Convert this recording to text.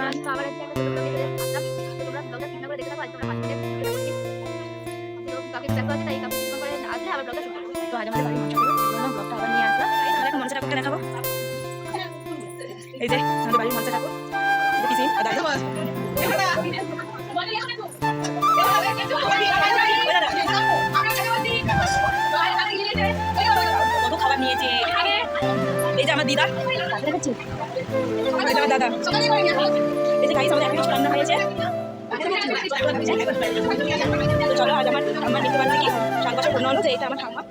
Everyone, তো আবার আজকে একটা ছোট ব্লগে চলে আসলাম। তো তোমরা ব্লগটা চিন্তা করে দেখে থাকো, আজ তোমরা পাশে থেকে তো কাকে ব্যস্ত আছে, তাই কাকে ফোন করে আসলে আবার ব্লগটা শুরু করবো। তো আজ আমাদের বাড়ির মনসা পুজো, জন্য ব্লগটা আবার নিয়ে আসলাম। তাই আমরা এখন মনসা ঠাকুরকে দেখাবো। এই যে আমাদের বাড়ির মনসা ঠাকুর, এই যে পিসি আর দাদা। কত খাবার নিয়েছে, এই যে আমার দিদা, এই যে আমার দাদা, এই যে গাইস আমাদের এখন রান্না হয়েছে। তো চলো আজ আমার নিতে পারছি কি 7 বছর পূর্ণ হলো, যে এটা আমার ঠাম্মা।